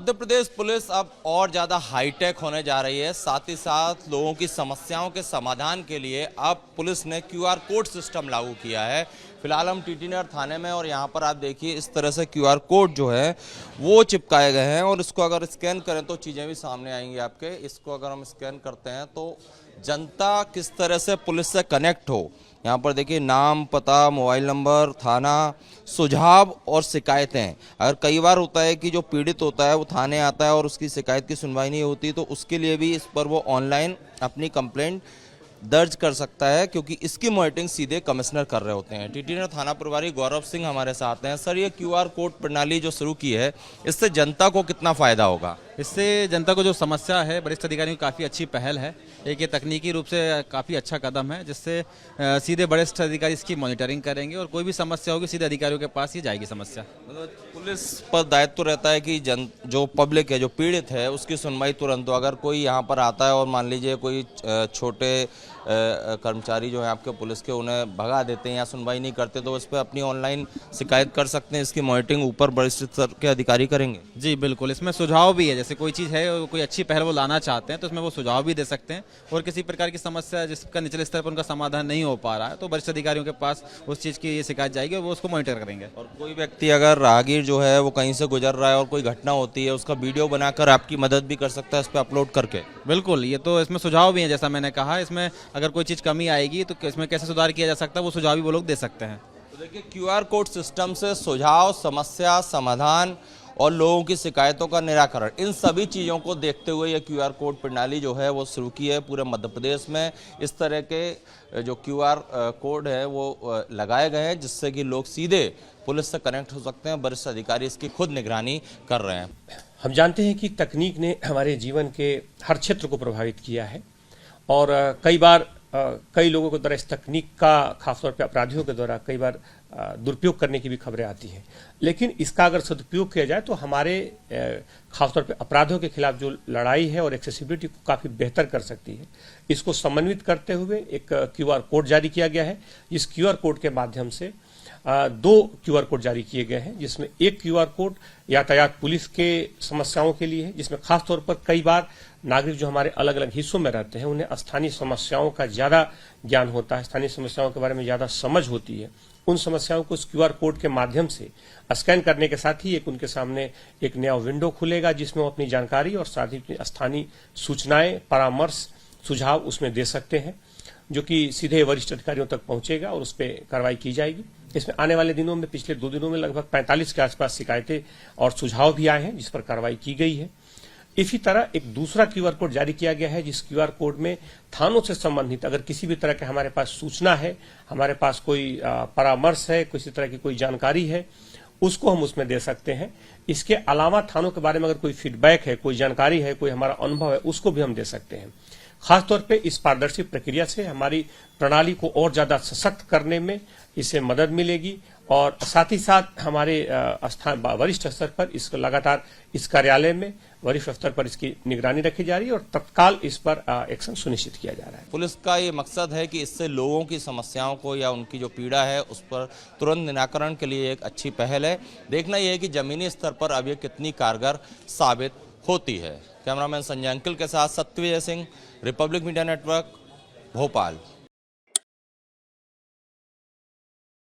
Madhya Pradesh police अब और ज़्यादा हाईटेक होने जा रही है। साथ ही साथ लोगों की समस्याओं के समाधान के लिए अब पुलिस ने क्यूआर कोड सिस्टम लागू किया है। फिलहाल हम टीटी नगर थाने में और यहाँ पर आप देखिए इस तरह से क्यूआर कोड जो है वो चिपकाए गए हैं और इसको अगर स्कैन करें तो चीज़ें भी सामने आएंगी आपके। इसको अगर हम स्कैन करते हैं तो जनता किस तरह से पुलिस से कनेक्ट हो, यहाँ पर देखिए नाम, पता, मोबाइल नंबर, थाना, सुझाव और शिकायतें। अगर कई बार होता है कि जो पीड़ित होता है वो थाने आता है और उसकी शिकायत की सुनवाई नहीं होती, तो उसके लिए भी इस पर वो ऑनलाइन अपनी कंप्लेंट दर्ज कर सकता है, क्योंकि इसकी मॉनिटरिंग सीधे कमिश्नर कर रहे होते हैं। टीटी नगर थाना प्रभारी गौरव सिंह हमारे साथ हैं। सर, ये क्यूआर कोड प्रणाली जो शुरू की है, इससे जनता को कितना फायदा होगा? इससे जनता को जो समस्या है, वरिष्ठ अधिकारियों की काफ़ी अच्छी पहल है। एक ये तकनीकी रूप से काफ़ी अच्छा कदम है, जिससे सीधे वरिष्ठ अधिकारी इसकी मॉनिटरिंग करेंगे और कोई भी समस्या होगी सीधे अधिकारियों के पास ही जाएगी समस्या। मतलब पुलिस पर दायित्व रहता है कि जो पब्लिक है, जो पीड़ित है, उसकी सुनवाई तुरंत हो। अगर कोई यहाँ पर आता है और मान लीजिए कोई छोटे कर्मचारी जो है आपके पुलिस के, उन्हें भगा देते हैं या सुनवाई नहीं करते, तो उस पर अपनी ऑनलाइन शिकायत कर सकते हैं। इसकी मॉनिटरिंग ऊपर वरिष्ठ स्तर के अधिकारी करेंगे। जी बिल्कुल, इसमें सुझाव भी है। जैसे कोई चीज़ है, कोई अच्छी पहल वो लाना चाहते हैं तो इसमें वो सुझाव भी दे सकते हैं, और किसी प्रकार की समस्या जिसका निचले स्तर पर उनका समाधान नहीं हो पा रहा है तो वरिष्ठ अधिकारियों के पास उस चीज़ की ये शिकायत जाएगी और वो उसको मॉनिटर करेंगे। और कोई व्यक्ति अगर राहगीर जो है वो कहीं से गुजर रहा है और कोई घटना होती है, उसका वीडियो बनाकर आपकी मदद भी कर सकता है इस पर अपलोड करके। बिल्कुल, ये तो इसमें सुझाव भी हैं। जैसा मैंने कहा, इसमें अगर कोई चीज़ कमी आएगी तो इसमें कैसे सुधार किया जा सकता है, वो सुझाव भी वो लोग दे सकते हैं। तो देखिए, क्यूआर कोड सिस्टम से सुझाव, समस्या समाधान और लोगों की शिकायतों का निराकरण, इन सभी चीज़ों को देखते हुए ये क्यूआर कोड प्रणाली जो है वो शुरू की है पूरे मध्य प्रदेश में। इस तरह के जो क्यूआर कोड है वो लगाए गए हैं, जिससे कि लोग सीधे पुलिस से कनेक्ट हो सकते हैं। वरिष्ठ अधिकारी इसकी खुद निगरानी कर रहे हैं। हम जानते हैं कि तकनीक ने हमारे जीवन के हर क्षेत्र को प्रभावित किया है और कई बार कई लोगों के द्वारा इस तकनीक का, खासतौर पे अपराधियों के द्वारा कई बार दुरुपयोग करने की भी खबरें आती हैं। लेकिन इसका अगर सदुपयोग किया जाए तो हमारे खासतौर पे अपराधों के खिलाफ जो लड़ाई है और एक्सेसिबिलिटी को काफ़ी बेहतर कर सकती है। इसको समन्वित करते हुए एक क्यूआर कोड जारी किया गया है। इस क्यूआर कोड के माध्यम से 2 क्यूआर कोड जारी किए गए हैं, जिसमें एक क्यूआर कोड यातायात पुलिस के समस्याओं के लिए है, जिसमें खासतौर पर कई बार नागरिक जो हमारे अलग अलग हिस्सों में रहते हैं उन्हें स्थानीय समस्याओं का ज़्यादा ज्ञान होता है, स्थानीय समस्याओं के बारे में ज़्यादा समझ होती है। उन समस्याओं को इस क्यूआर कोड के माध्यम से स्कैन करने के साथ ही उनके सामने एक नया विंडो खुलेगा, जिसमें वो अपनी जानकारी और साथ ही स्थानीय सूचनाएं, परामर्श, सुझाव उसमें दे सकते हैं, जो कि सीधे वरिष्ठ अधिकारियों तक पहुंचेगा और उस पर कार्रवाई की जाएगी। इसमें आने वाले दिनों में, पिछले 2 दिनों में लगभग 45 के आसपास शिकायतें और सुझाव भी आए हैं, जिस पर कार्रवाई की गई है। इसी तरह एक दूसरा क्यूआर कोड जारी किया गया है, जिस क्यूआर कोड में थानों से संबंधित अगर किसी भी तरह के हमारे पास सूचना है, हमारे पास कोई परामर्श है, किसी तरह की कोई जानकारी है, उसको हम उसमें दे सकते हैं। इसके अलावा थानों के बारे में अगर कोई फीडबैक है, कोई जानकारी है, कोई हमारा अनुभव है, उसको भी हम दे सकते हैं। खासतौर पे इस पारदर्शी प्रक्रिया से हमारी प्रणाली को और ज्यादा सशक्त करने में इससे मदद मिलेगी और साथ ही साथ हमारे वरिष्ठ स्तर पर इसको लगातार इस कार्यालय में वरिष्ठ स्तर पर इसकी निगरानी रखी जा रही है और तत्काल इस पर एक्शन सुनिश्चित किया जा रहा है। पुलिस का ये मकसद है कि इससे लोगों की समस्याओं को या उनकी जो पीड़ा है उस पर तुरंत निराकरण के लिए एक अच्छी पहल है। देखना यह है कि जमीनी स्तर पर अब ये कितनी कारगर साबित होती है। कैमरामैन संजय अंकिल के साथ Satyavijay Singh, Republic media network, Bhopal.